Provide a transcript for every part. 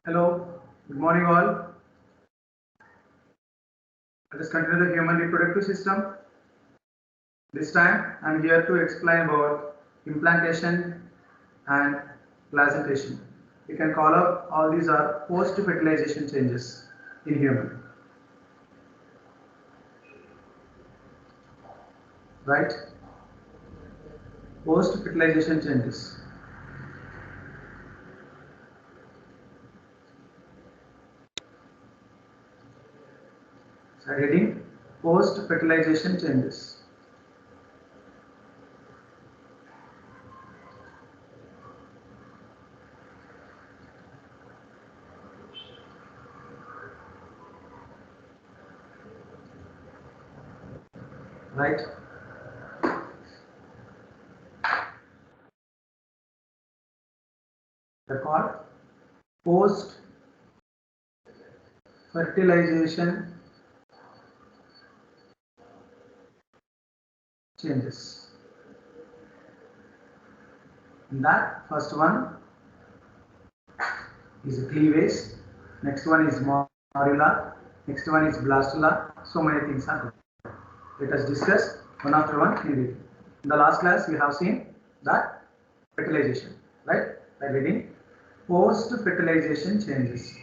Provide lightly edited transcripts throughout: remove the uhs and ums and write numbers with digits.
Hello, good morning all. Let us continue the human reproductive system. This time I am here to explain about implantation and placentation. You can call up all these are post-fertilization changes in human. Right? Post-fertilization changes. So heading post-fertilization changes. Right? They're called post-fertilization changes. In that, first one is cleavage, next one is morula, next one is blastula. So many things are there. Let us discuss one after one in detail. In the last class, we have seen that fertilization, right? By reading post-fertilization changes.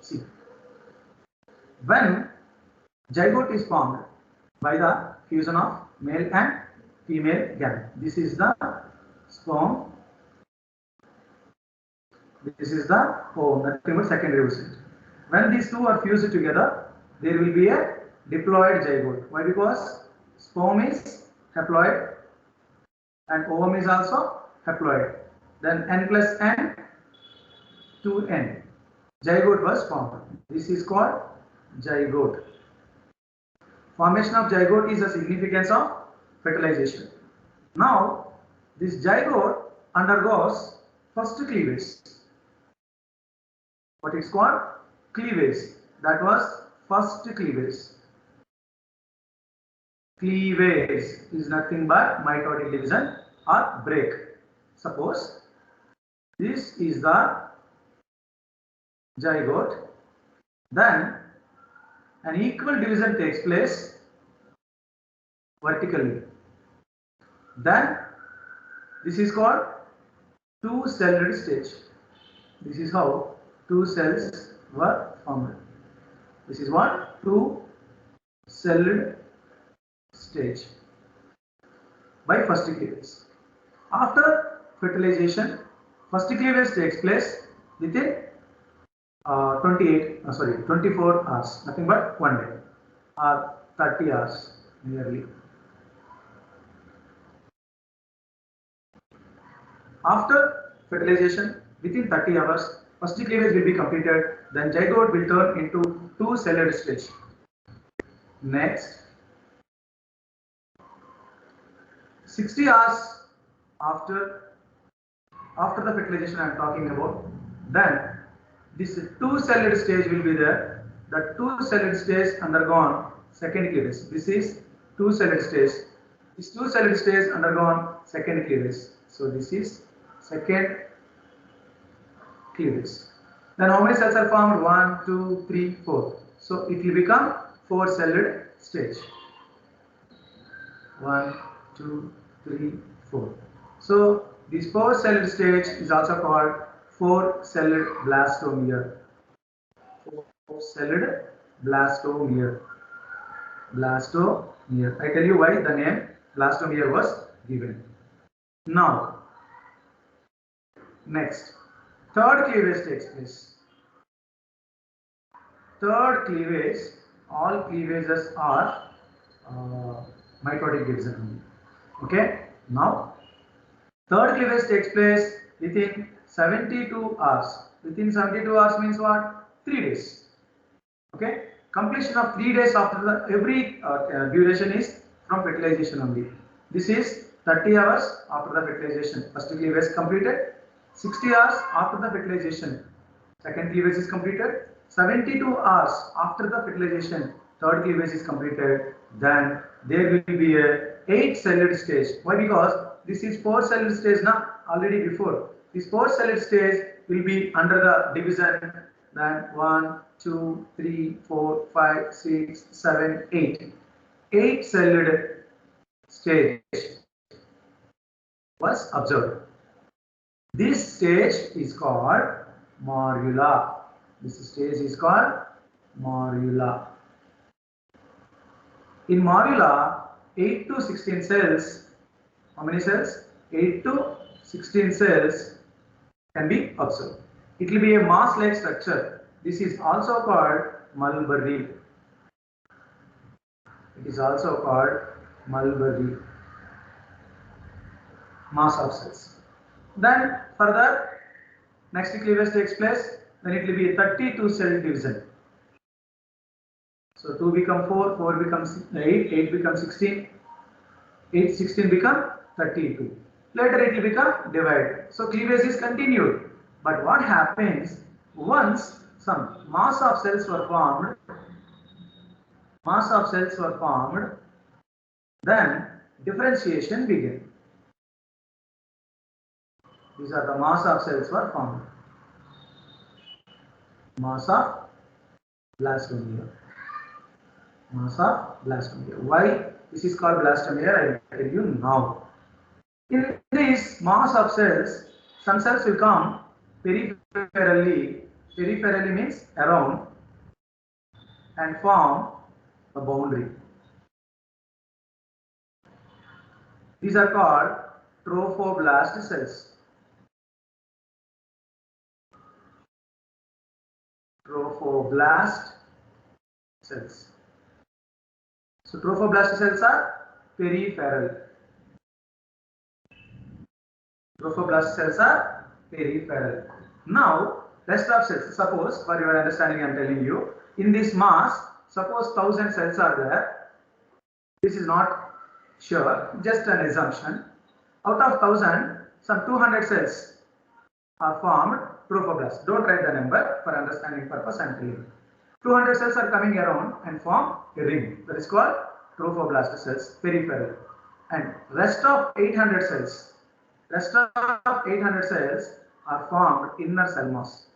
See, when zygote is formed by the fusion of male and female gamete, this is the sperm, this is the ovum, nothing but secondary oocyte. When these two are fused together, there will be a diploid zygote. Why? Because sperm is haploid and ovum is also haploid. Then n plus n to n. Zygote was formed. This is called zygote. Formation of zygote is the significance of fertilization. Now, this zygote undergoes first cleavage. What is called? Cleavage. That was first cleavage. Cleavage is nothing but mitotic division or break. Suppose this is the zygote, then an equal division takes place vertically. Then this is called two-celled stage. This is how two cells were formed. This is what? Two-celled stage by first cleavage. After fertilization, first cleavage takes place within 24 hours, nothing but 1 day or 30 hours nearly. After fertilization, within 30 hours, first cleavage will be completed, then zygote will turn into two-celled stage. Next, 60 hours after the fertilization I am talking about, then this two-celled stage will be there. The two-celled stage undergone second cleavage. This is two-celled stage. This two-celled stage undergone second cleavage. So this is second cleavage. Then how many cells are formed? 1, 2, 3, 4. So it will become four-celled stage. 1, 2, 3, 4. So this four-celled stage is also called four-celled blastomere. Four-celled blastomere. Blastomere. I tell you why the name blastomere was given. Now, next, third cleavage takes place. Third cleavage, all cleavages are mitotic division. Okay. Now, third cleavage takes place within 72 hours. Within 72 hours means what? 3 days. Okay. Completion of 3 days after the every duration is from fertilization only. This is 30 hours after the fertilization. First cleavage completed. 60 hours after the fertilization. Second cleavage is completed. 72 hours after the fertilization. third cleavage is completed, then there will be a 8-celled stage. Why? Because this is 4-celled stage now already before. This 4-celled stage will be under the division, then 1, 2, 3, 4, 5, 6, 7, 8. 8-celled stage was observed. This stage is called morula. This stage is called morula. In morula, 8 to 16 cells, how many cells? 8 to 16 cells can be observed. It will be a mass-like structure. This is also called mulberry. It is also called mulberry. Mass of cells. Then further, next cleavage takes place, then it will be a 32 cell division. So 2 become 4, 4 becomes 8, 8 becomes 16, 8, 16 become 32. Later it will become divided. So cleavage is continued. But what happens once some mass of cells were formed, then differentiation begins. These are the mass of cells were formed. Mass of blastomere. Mass of blastomere. Why this is called blastomere, I will tell you now. In this mass of cells, some cells will come peripherally. Peripherally means around and form a boundary. These are called trophoblast cells. Trophoblast cells. So trophoblast cells are peripheral. Trophoblast cells are peripheral. Now, rest of cells, suppose for your understanding I am telling you, in this mass, suppose 1000 cells are there. This is not sure, just an assumption. Out of 1000, some 200 cells are formed trophoblasts. Don't write the number, for understanding purpose I am telling you. 200 cells are coming around and form a ring. That is called trophoblast cells, peripheral. And rest of 800 cells are formed inner cell mass.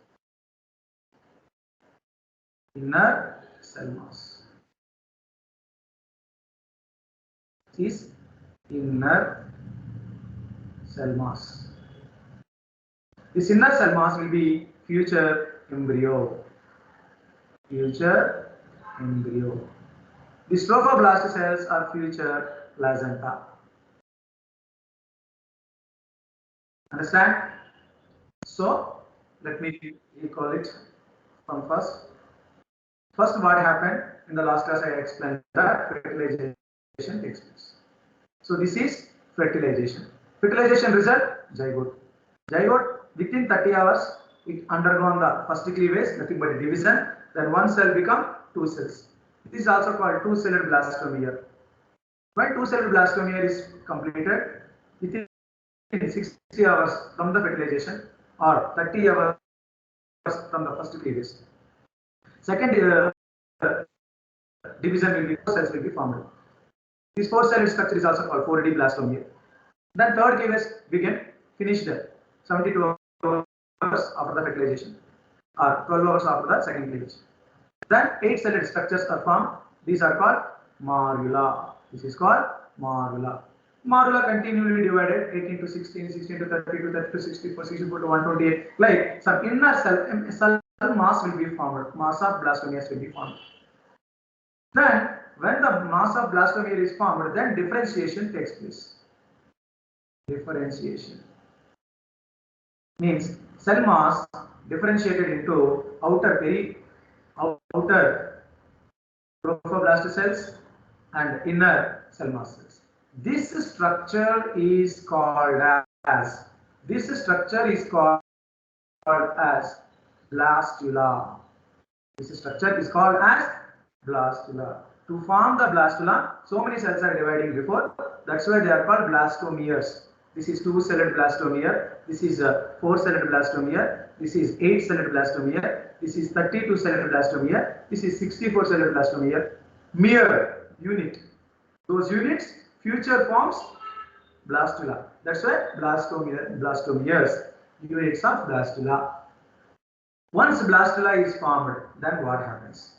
Inner cell mass is inner cell mass. This inner cell mass will be future embryo. Future embryo. These trophoblast cells are future placenta. Understand? So let me recall it from first. First, what happened in the last class? I explained that fertilization takes place. So this is fertilization. Fertilization result, zygote. Zygote within 30 hours it undergone the first cleavage, nothing but a division. Then one cell become 2 cells. This is also called 2-celled blastomere. When 2-celled blastomere is completed within 60 hours from the fertilization or 30 hours from the first cleavage. Second division will be 4 cells will be formed. This 4-cell structure is also called 4D blastomere. Then third cleavage begin, finished 72 hours after the fertilization or 12 hours after the second cleavage. Then 8-celled structures are formed. These are called morula. This is called morula. Morula continually divided 18 to 16, 16 to 32, 30 to 64, 64 to 128. Like some inner cell mass will be formed. Mass of blastomeres will be formed. Then when the mass of blastomere is formed, then differentiation takes place. Differentiation means cell mass differentiated into outer trophoblast cells and inner cell mass cells. This structure is called as blastula. This structure is called as blastula. To form the blastula, so many cells are dividing before. That's why they are called blastomeres. This is 2-celled blastomere. This is 4-celled blastomere. This is 8-celled blastomere. This is 32-celled blastomere. This is 64-celled blastomere. mere unit. Those units future forms blastula. That's why blastomeres, units of blastula. Once blastula is formed, then what happens?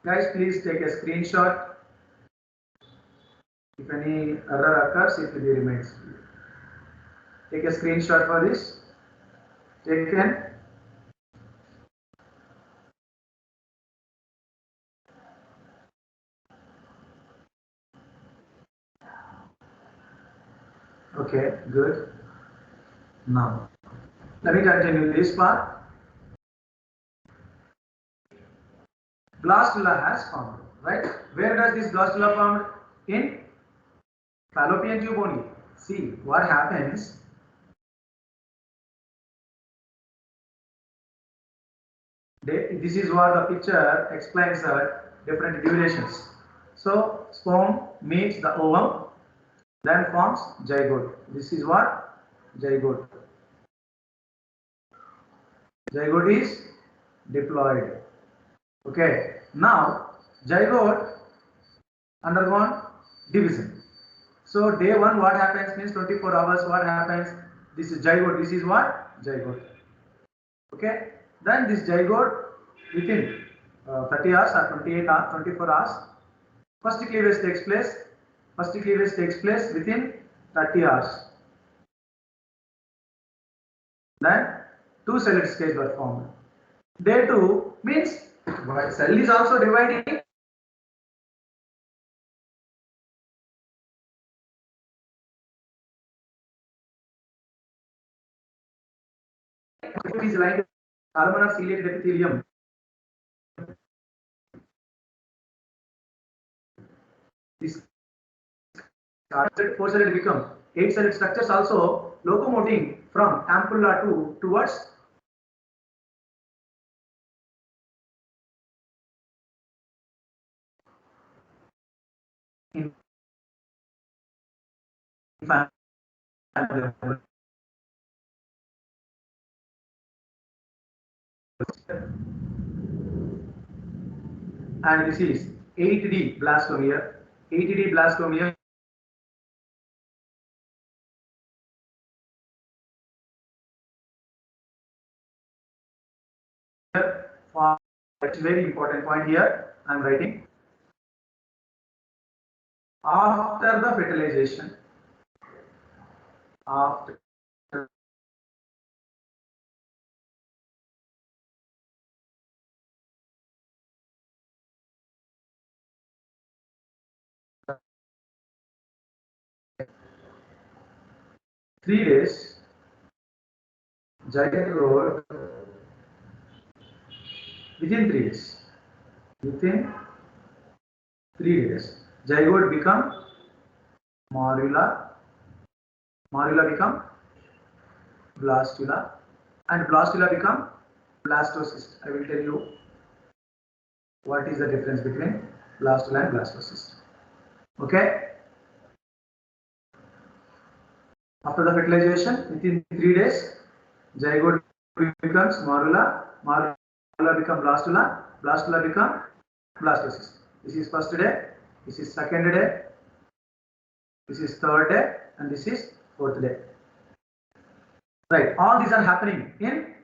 Guys, please take a screenshot. If any error occurs, it will be remains. Take a screenshot for this. Taken. Okay, good. Now, let me continue this part. Blastula has formed, right? Where does this blastula form? In fallopian tube only. See what happens. This is what the picture explains different durations. So sperm meets the ovum, then forms zygote. This is what zygote. Zygote is diploid. Okay. Now zygote undergone division. So day 1 what happens means 24 hours what happens? This is zygote. This is what? Zygote. Okay. Then this zygote within 30 hours or 28 hours, 24 hours, first cleavage takes place. First cleavage takes place within 30 hours. Then two celled stage were formed. Day 2 means cell is also dividing. It is like columnar ciliate epithelium. This four-celled become eight-celled structures also locomoting from ampulla to towards and this is 8D blastomere. 8D blastomere that's very important point here. I am writing after the fertilization. After 3 days, zygote within 3 days. Within 3 days, zygote become morula. Morula become blastula, and blastula become blastocyst. I will tell you what is the difference between blastula and blastocyst. Okay. After the fertilization, within 3 days, zygote becomes morula. Morula become blastula. Blastula become blastocyst. This is first day. This is second day. This is third day, and this is fourth day. Right. All these are happening in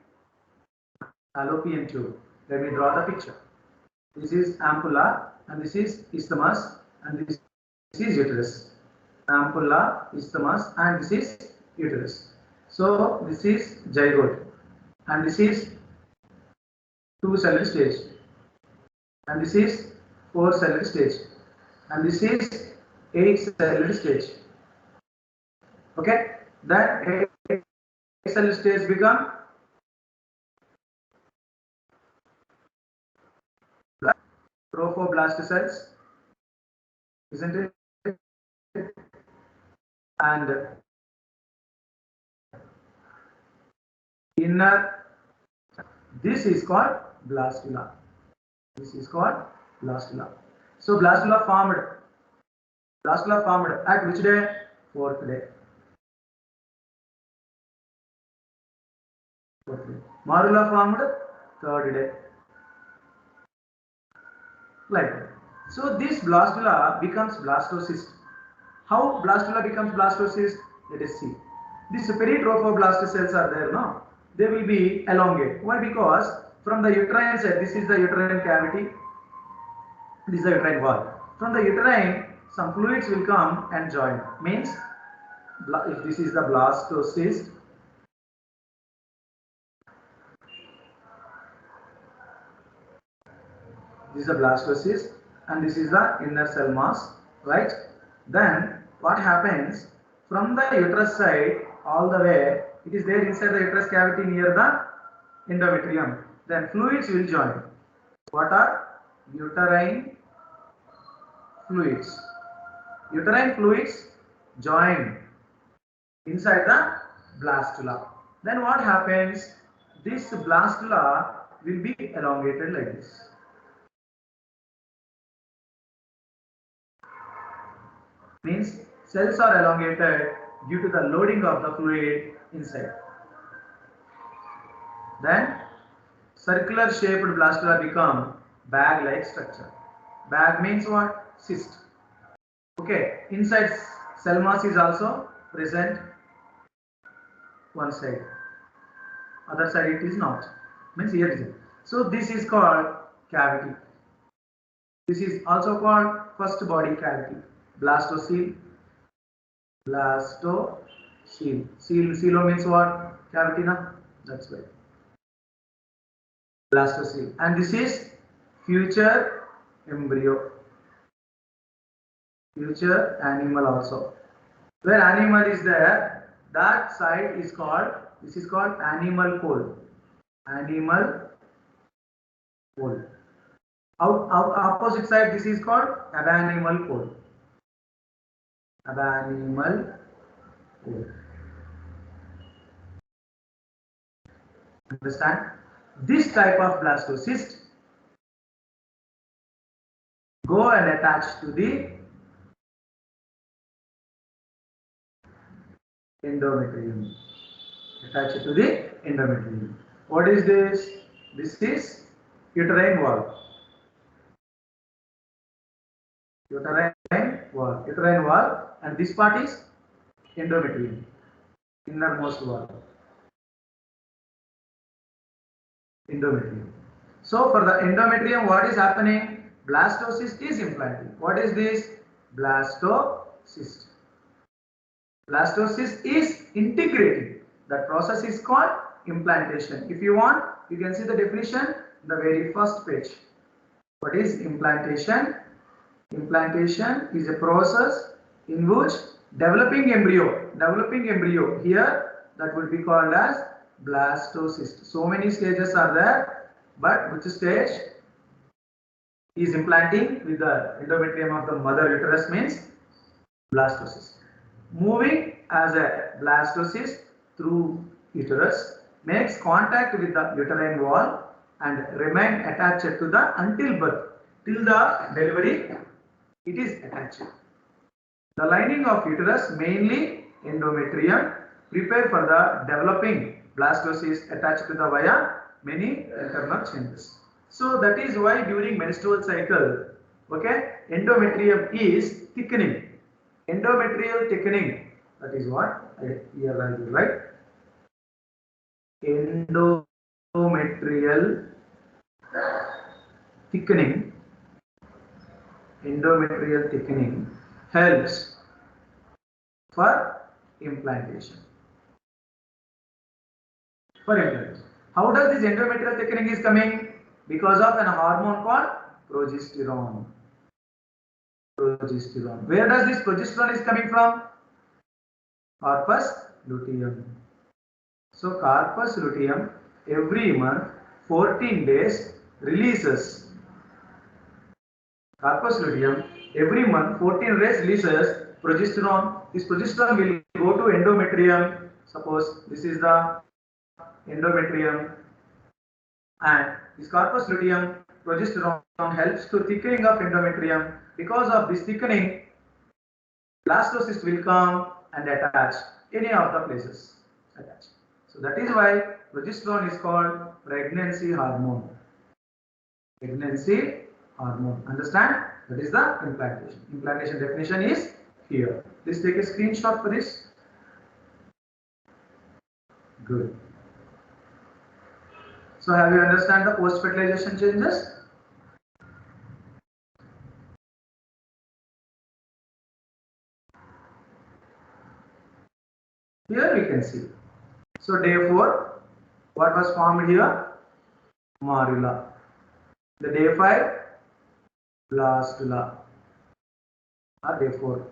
fallopian tube. Let me draw the picture. This is ampulla, and this is isthmus, and this is uterus. Ampulla, isthmus, and this is uterus. So this is zygote, and this is two-celled stage, and this is four-celled stage, and this is eight-celled stage. Okay, then eight-celled stage become trophoblast cells, isn't it? And inner, this is called blastula. This is called blastula. So blastula formed at which day? Fourth day. Morula formed third day. Like that. So this blastula becomes blastocyst. How blastula becomes blastocyst? Let us see. These peritrophoblast cells are there, no? They will be elongate. Why? Because from the uterine side, this is the uterine cavity, this is the uterine wall. From the uterine, some fluids will come and join. Means, if this is the blastocyst, this is the blastocyst, and this is the inner cell mass, right? Then what happens from the uterus side all the way? It is there inside the uterus cavity near the endometrium. Then fluids will join. What are uterine fluids? Uterine fluids join inside the blastula. Then what happens? This blastula will be elongated like this. Means cells are elongated due to the loading of the fluid inside. Then circular shaped blastula become bag like structure. Bag means what? Cyst. Okay, inside cell mass is also present one side, other side it is not, means here is it. So this is called cavity. This is also called first body cavity. Blastocele. Blastocele. Celo means what? Cavity, na? That's why. Blastocele. And this is future embryo. Future animal also. Where animal is there, that side is called, this is called animal pole. Animal pole. Out opposite side, this is called abanimal pole. Abanimal pole. Understand? This type of blastocyst go and attach to the endometrium. Attach it to the endometrium. What is this? This is uterine wall. Uterine wall, and this part is endometrium, innermost wall. Endometrium. So for the endometrium, what is happening? Blastocyst is implanting. What is this? Blastocyst. Blastocyst is integrating. That process is called implantation. If you want, you can see the definition in the very first page. What is implantation? Implantation is a process in which developing embryo here, that would be called as blastocyst. So many stages are there, but which stage is implanting with the endometrium of the mother uterus means blastocyst. Moving as a blastocyst through uterus, makes contact with the uterine wall and remain attached to the until birth. Till the delivery, it is attached. The lining of uterus, mainly endometrium, prepare for the developing blastocyst attached to the via many internal changes. So that is why during menstrual cycle, okay, endometrium is thickening. Endometrial thickening, that is what here I will write. Endometrial thickening. Endometrial thickening helps for implantation. How does this endometrial thickening is coming? Because of an hormone called progesterone. Where does this progesterone is coming from? Corpus luteum. So corpus luteum every month 14 days releases. Corpus luteum every month 14 days releases progesterone. This progesterone will go to endometrium. Suppose this is the endometrium, and this corpus luteum progesterone helps to thickening of endometrium. Because of this thickening, blastocyst will come and attach any of the places. So that is why progesterone is called pregnancy hormone. Pregnancy hormone. Understand? That is the implantation. Implantation definition is here. Please take a screenshot for this. Good. So have you understand the post-fertilization changes? Here we can see. So day 4, what was formed here? Morula. The day 5, blastula. Or day 4.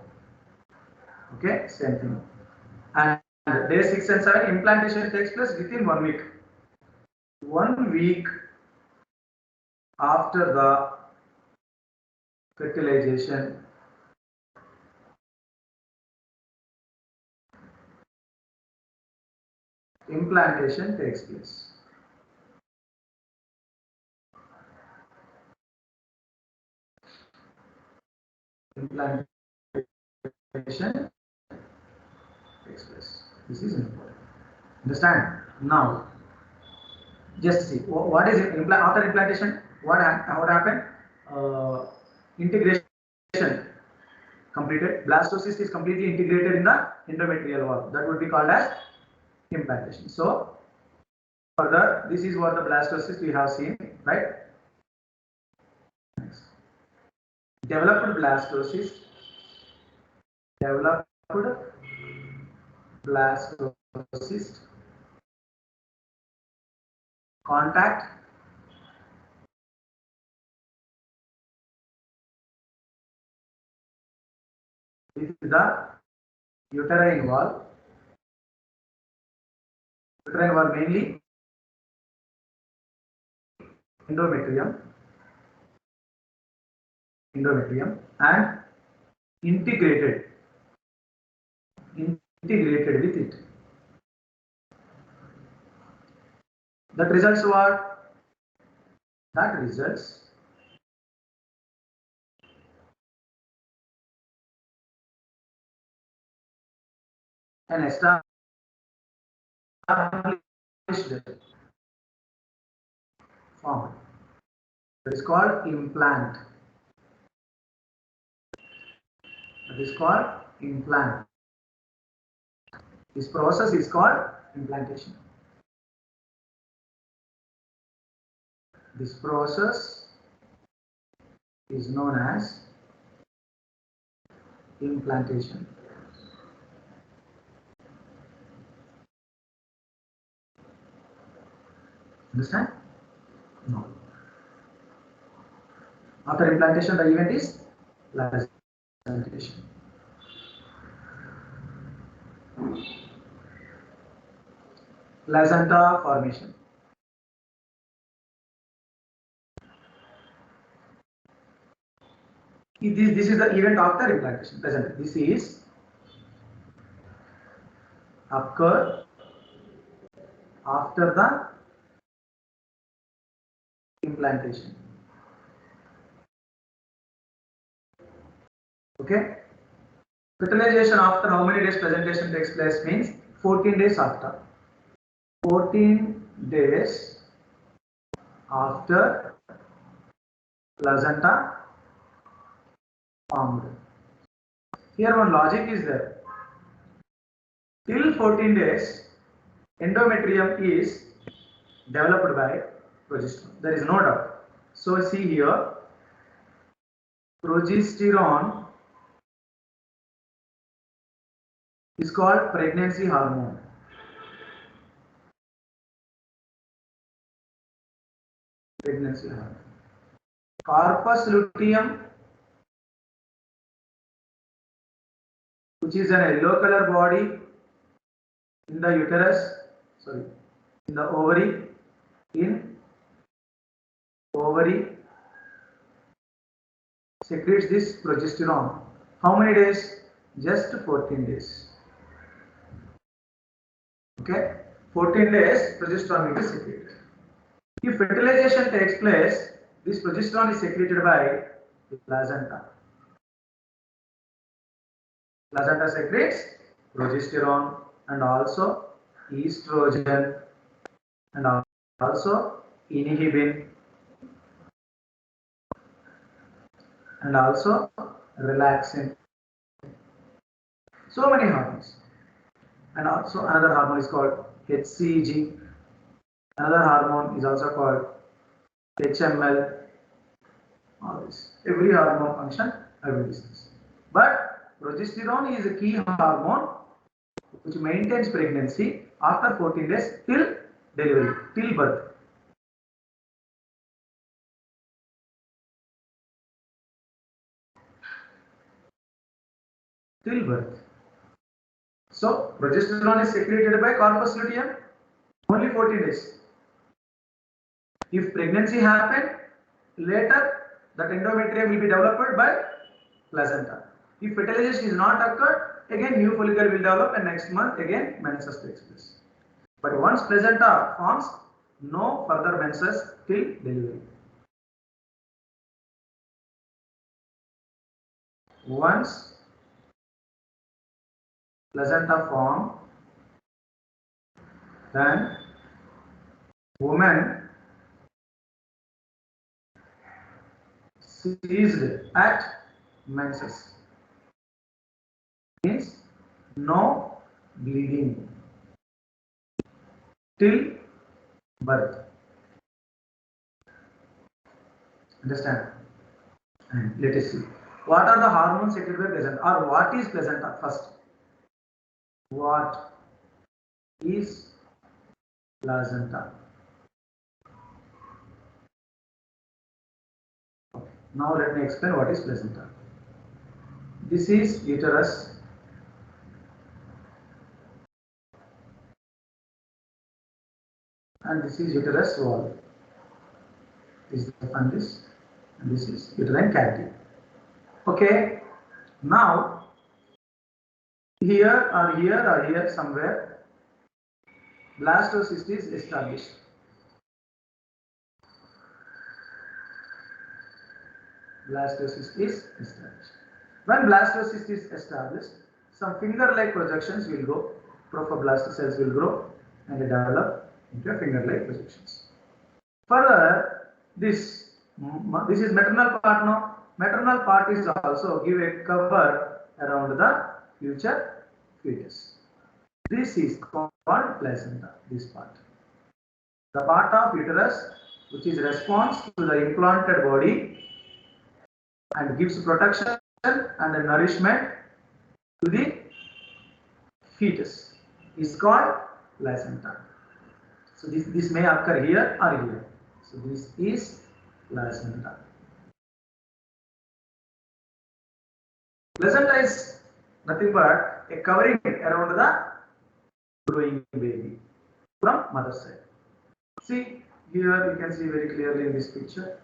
Okay, same thing. And day 6 and 7, implantation takes place within 1 week. 1 week after the fertilization, implantation takes place. Implantation takes place. This is important. Understand? Now, just see what is it. After implantation, what happened? Integration completed. Blastocyst is completely integrated in the endometrial wall. That would be called as implantation. So, further, this is what the blastocyst we have seen, right? Next. Developed blastocyst. Developed blastocyst. Contact with the uterine wall. Uterine wall mainly endometrium and integrated with it. That results what? That results an established form. That is called implant. That is called implant. This process is called implantation. This process is known as implantation. Understand? No. After implantation, the event is placentation. Placenta formation. This is the event after implantation. Placenta. This is occur after the implantation. Okay. Fertilization after how many days presentation takes place means 14 days after. 14 days after placenta formed. Here one logic is there. Till 14 days, endometrium is developed by progesterone. There is no doubt. So see here, progesterone is called pregnancy hormone. Pregnancy hormone. Corpus luteum, which is an yellow color body in the uterus, in the ovary, secretes this progesterone. How many days? Just 14 days. Okay, 14 days progesterone will be secreted. If fertilization takes place, this progesterone is secreted by the placenta. Placenta secretes progesterone and also estrogen and also inhibin and also relaxin. So many hormones. And also another hormone is called HCG. Another hormone is also called HML. All this. Every hormone function I will discuss. But progesterone is a key hormone which maintains pregnancy after 14 days till delivery, till birth. Till birth. So progesterone is secreted by corpus luteum only 14 days. If pregnancy happened later, that endometrium will be developed by placenta. If fertilization is not occurred, again new follicle will develop and next month again menses takes place. But once placenta forms, no further menses till delivery. Once placenta form, then woman ceased at menses. Means no bleeding till birth. Understand? And let us see. What are the hormones secreted by placenta, or what is placenta first? What is placenta? Okay. Now let me explain what is placenta. This is uterus. And this is uterus wall. This is the fundus, and this is uterine cavity. Okay. Now here or here or here somewhere, blastocyst is established. Blastocyst is established. When blastocyst is established, some finger-like projections will go, trophoblast cells will grow and develop into finger-like projections. Further, this is maternal part now. Maternal part is also give a cover around the future fetus. This is called placenta, this part. The part of uterus which is response to the implanted body and gives protection and nourishment to the fetus is called placenta. So this may occur here or here. So this is placenta. Placenta is nothing but a covering around the growing baby from mother side. See here you can see very clearly in this picture.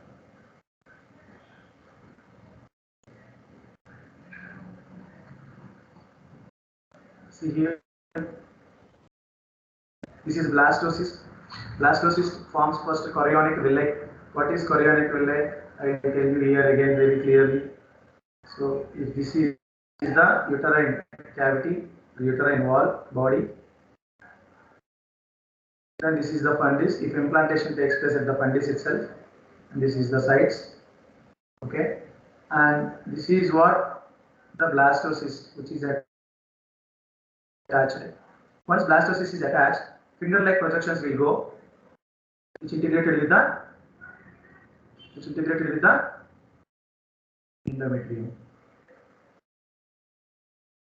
See here, this is blastocyst. Blastocyst forms first chorionic villi. What is chorionic villi? I will tell you here again very clearly. So if this is the uterine cavity, uterine wall, body, then this is the fundus. If implantation takes place at the fundus itself, and this is the sites, okay, and this is what the blastocyst, which is attached. Once blastocyst is attached, finger-like projections will go, which integrated with the endometrium.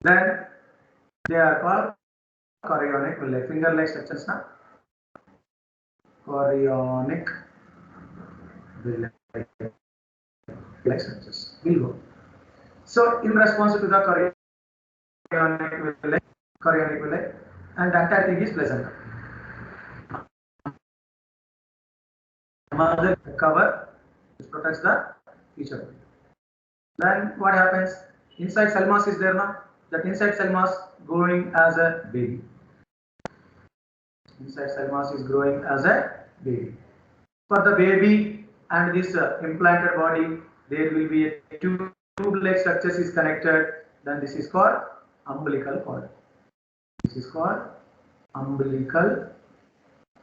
Then they are called chorionic villi, finger-like structures now. Chorionic villi structures will go. So in response to the chorionic villi, and the entire thing is placenta. Mother cover which protects the future. Then what happens? Inside cell mass is there now. That inside cell mass growing as a baby. Inside cell mass is growing as a baby. For the baby and this implanted body, there will be a tube-like structures is connected. Then this is called umbilical cord. This is called umbilical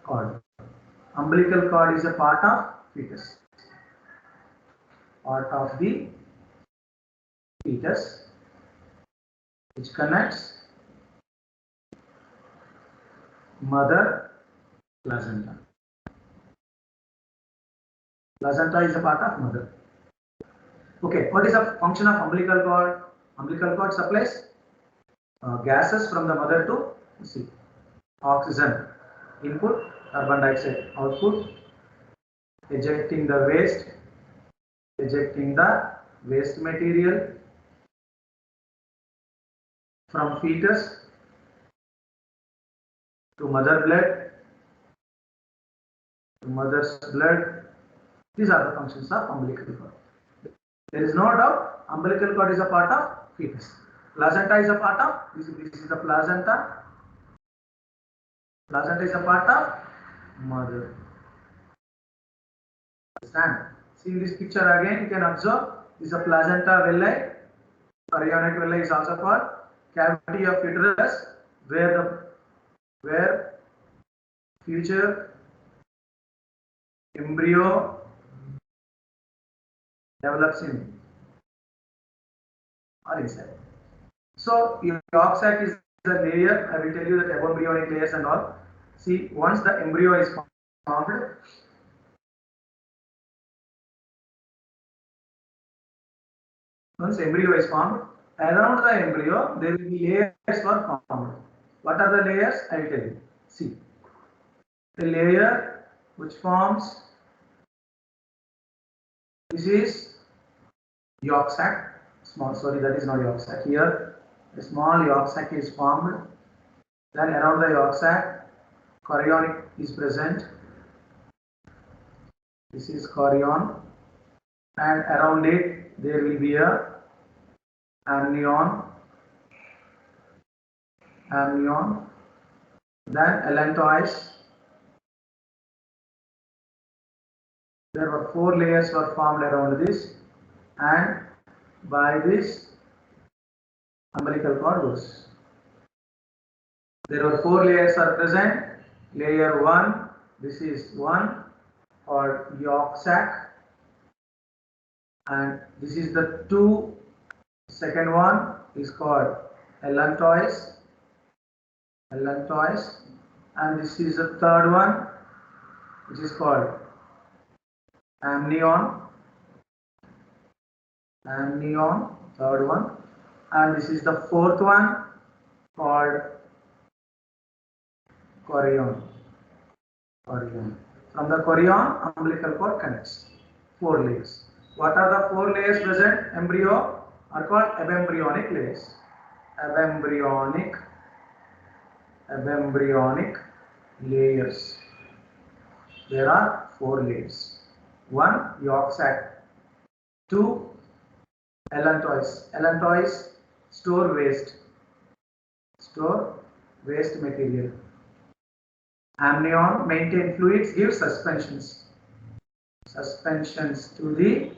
cord. Umbilical cord is a part of fetus. Part of the fetus, which connects mother placenta. Placenta is a part of mother. Okay, what is the function of umbilical cord? Umbilical cord supplies gases from the mother to see oxygen input, carbon dioxide output, ejecting the waste material from fetus to mother's blood. These are the functions of umbilical cord. There is no doubt umbilical cord is a part of fetus. Placenta is a part of, this is the placenta. Placenta is a part of mother. Understand? See in this picture again, you can observe this is a placenta villi. Chorionic villi is also called cavity of uterus, where future embryo develops in or inside. So yolk sac is the layer. I will tell you that embryonic layers and all. See, once the embryo is formed, around the embryo there will be layers were formed. What are the layers? I will tell you. See, the layer which forms, this is yolk sac. That is not yolk sac. Here, a small yolk sac is formed. Then around the yolk sac, chorionic is present. This is chorion, and around it there will be a amnion, then allantois. There were 4 layers were formed around this, and by this umbilical cord goes. There were 4 layers are present. Layer 1, this is 1 called yolk sac, and this is the 2. Second one is called allantois, and this is the third one, which is called amnion, third one, and this is the fourth one called chorion. From the chorion, umbilical cord connects. 4 layers. What are the 4 layers present? Embryo are called abembryonic layers. Abembryonic layers. There are 4 layers. 1 yolk sac, 2 allantois. Allantois store waste material. Amnion maintain fluids, give suspensions to the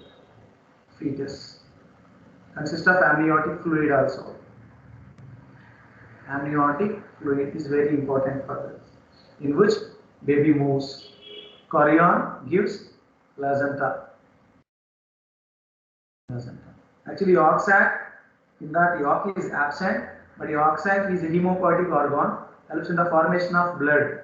fetus. Consists of amniotic fluid also. Amniotic fluid is very important for this, in which baby moves. Chorion gives placenta. Actually, yolk sac, in that yolk is absent, but yolk sac is a hemopoietic organ, helps in the formation of blood.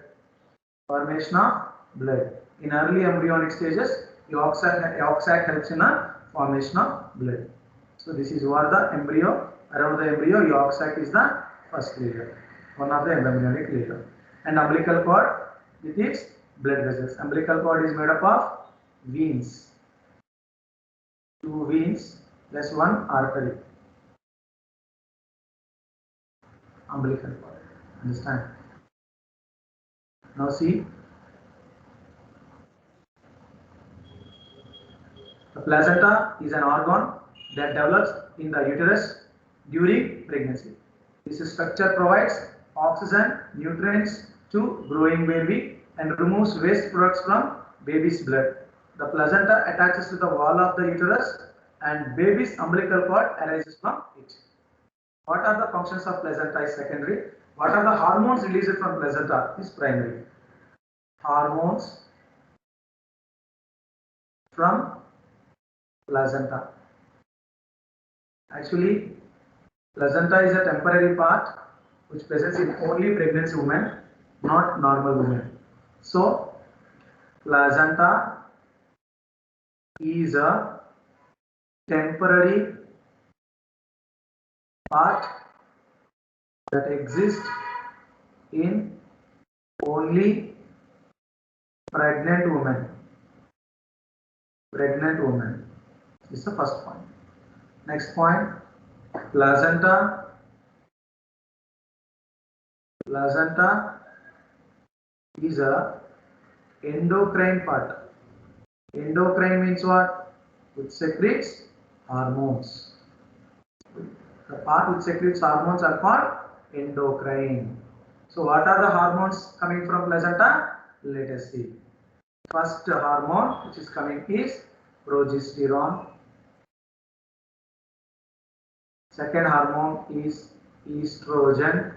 In early embryonic stages, yolk sac helps in the formation of blood. So this is what the embryo, around the embryo, yolk sac is the first layer, one of the embryonic layer. And umbilical cord with its blood vessels. Umbilical cord is made up of veins, 2 veins plus 1 artery. Umbilical cord. Understand? Now see, the placenta is an organ that develops in the uterus during pregnancy. This structure provides oxygen, nutrients to growing baby and removes waste products from baby's blood. The placenta attaches to the wall of the uterus and baby's umbilical cord arises from it. What are the functions of placenta is secondary. What are the hormones released from placenta is primary. Hormones from placenta. Actually, placenta is a temporary part which presents in only pregnancy women, not normal women. So, placenta is a temporary part that exists in only pregnant women. Pregnant women. This is the first point. Next point, placenta is a endocrine part. Endocrine means what? Which secretes hormones. The part which secretes hormones are called endocrine. So what are the hormones coming from placenta? Let us see. First hormone which is coming is progesterone. Second hormone is estrogen.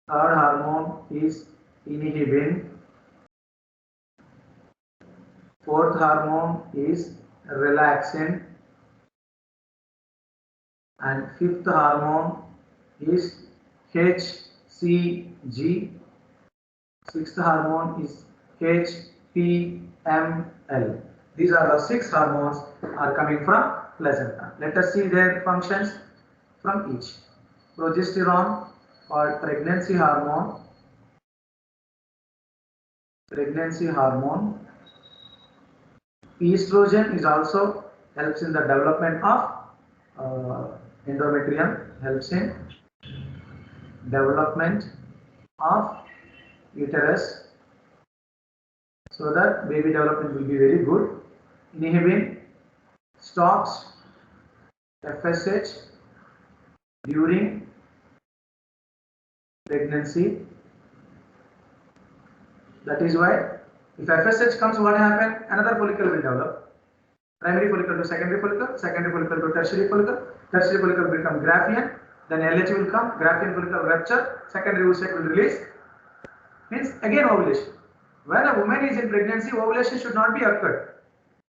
Third hormone is inhibin. Fourth hormone is relaxin. And fifth hormone is HCG. Sixth hormone is HPML. These are the 6 hormones are coming from placenta. Let us see their functions from each. Progesterone called pregnancy hormone. Estrogen is also helps in the development of endometrium, helps in development of uterus, so that baby development will be very good. Inhibin stops FSH during pregnancy. That is why if FSH comes, what happens? Another follicle will develop. Primary follicle to secondary follicle to tertiary follicle will become Graafian, then LH will come, Graafian follicle rupture, secondary oocyte will release, means again ovulation. When a woman is in pregnancy, ovulation should not be occurred.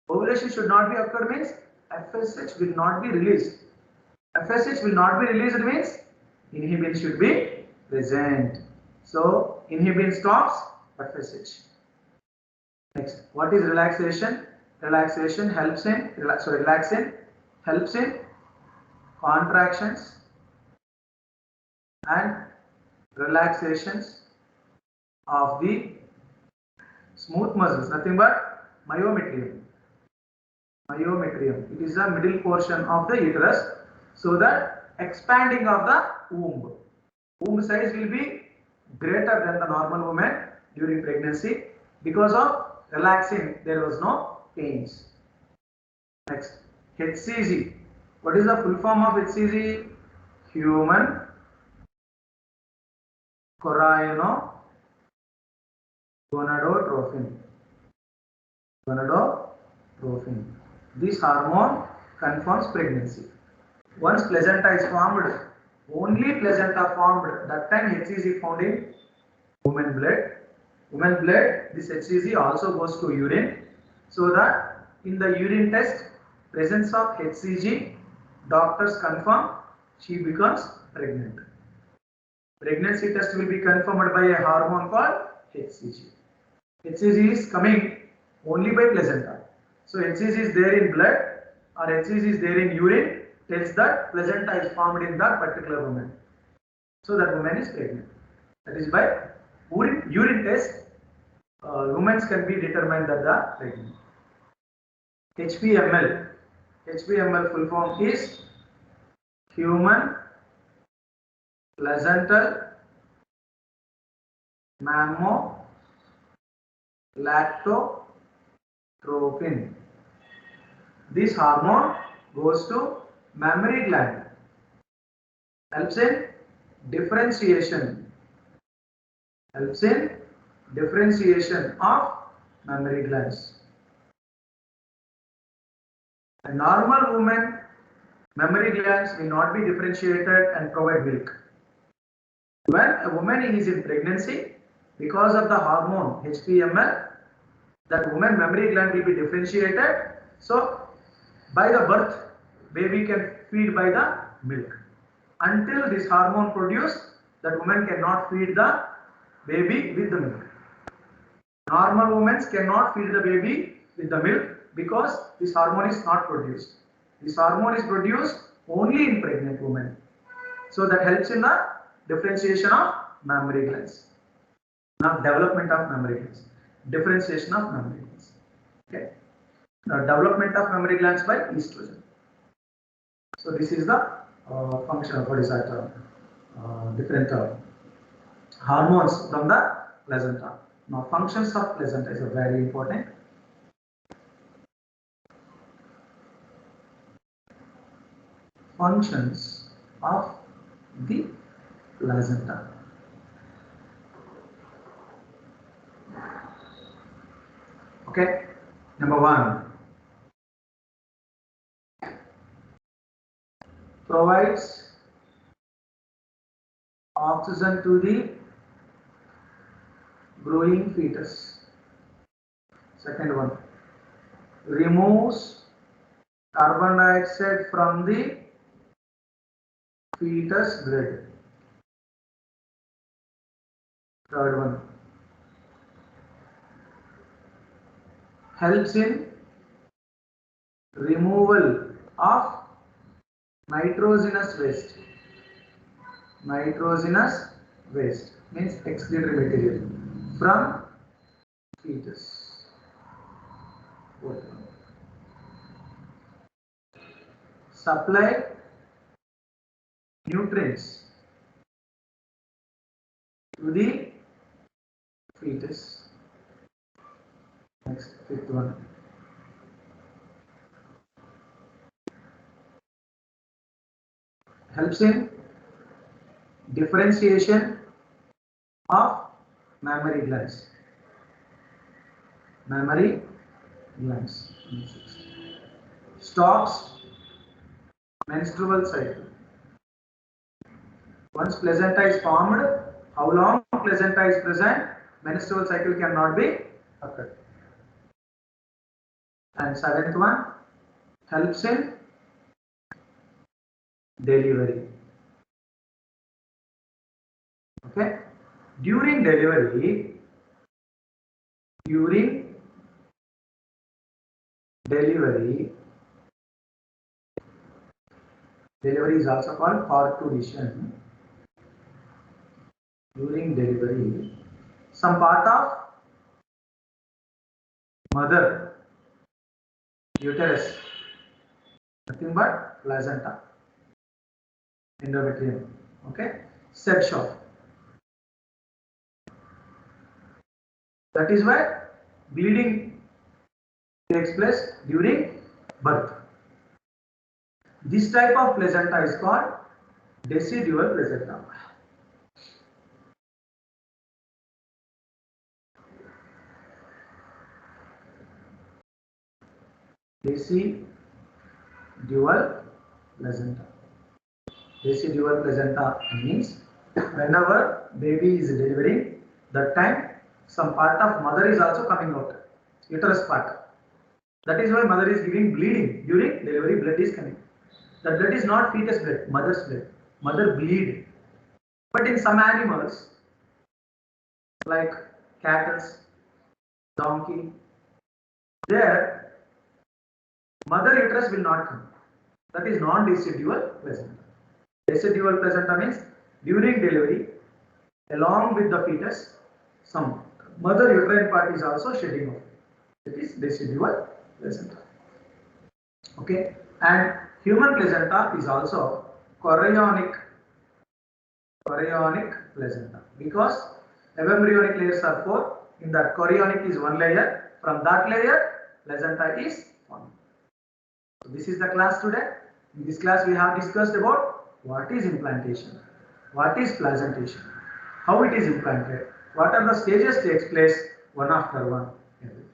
Ovulation should not be occurred means FSH will not be released. FSH will not be released means inhibin should be present. So inhibin stops FSH. Next, what is relaxation? Relaxin helps in contractions and relaxations of the smooth muscles, nothing but myometrium. It is the middle portion of the uterus, so that expanding of the womb. Womb size will be greater than the normal woman during pregnancy. Because of relaxing, there was no pains. Next, HCG. What is the full form of HCG? Human choriogonadotrophin. This hormone confirms pregnancy. Once placenta is formed, only placenta formed, that time HCG found in woman blood. This HCG also goes to urine, so that in the urine test, presence of HCG, doctors confirm she becomes pregnant. Pregnancy test will be confirmed by a hormone called HCG. HCG is coming only by placenta. So HCG is there in blood or HCG is there in urine, tells that placenta is formed in that particular woman. So that woman is pregnant. That is by urine test, women can be determined that they are pregnant. HPML full form is human placental mammolactotrophin. This hormone goes to mammary gland, helps in differentiation of mammary glands. A normal woman, mammary glands may not be differentiated and provide milk. When a woman is in pregnancy, because of the hormone HPML, that woman mammary gland will be differentiated. So by the birth, baby can feed by the milk. Until this hormone produced, that woman cannot feed the baby with the milk. Normal women cannot feed the baby with the milk because this hormone is not produced. This hormone is produced only in pregnant women. So that helps in the differentiation of mammary glands. Now development of mammary glands. Differentiation of mammary glands. Okay. Now development of mammary glands by estrogen. So this is the function of what is that different hormones from the placenta. Now functions of placenta is very important. Functions of the placenta. Okay, number 1, provides oxygen to the growing fetus. Second one, removes carbon dioxide from the fetus blood. Third one, helps in removal of nitrogenous waste. Nitrogenous waste means excretory material from fetus. Supply nutrients to the fetus. Next, fifth one. Helps in differentiation of mammary glands. Mammary glands. Stops menstrual cycle. Once placenta is formed, how long placenta is present, menstrual cycle cannot be occurred. And seventh one, helps in delivery. Okay, during delivery is also called parturition. During delivery, some part of mother uterus, nothing but placenta, endometrium, okay, sets off. That is why bleeding takes place during birth. This type of placenta is called decidual placenta. Decidual placenta. Decidual placenta means whenever baby is delivering, that time some part of mother is also coming out, uterus part. That is why mother is giving bleeding during delivery. Blood is coming. That blood is not fetus blood, mother's blood. Mother bleed. But in some animals like cattle, donkey, there mother uterus will not come. That is non-decidual placenta. Decidual placenta means during delivery, along with the fetus, some mother uterine part is also shedding off. It is decidual placenta. Okay, and human placenta is also chorionic placenta, because embryonic layers are 4. In that chorionic is 1 layer. From that layer, placenta is formed. So this is the class today. In this class, we have discussed about what is implantation, what is placentation, how it is implanted, what are the stages takes place one after one, everything.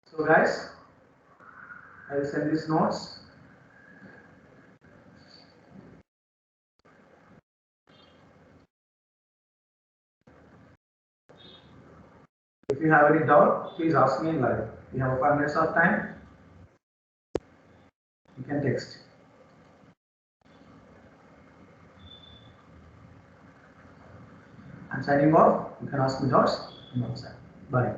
So guys, I will send these notes. If you have any doubt, please ask me in live. We have 5 minutes of time. You can text. I'm signing off. You can ask me doubts on WhatsApp. Bye.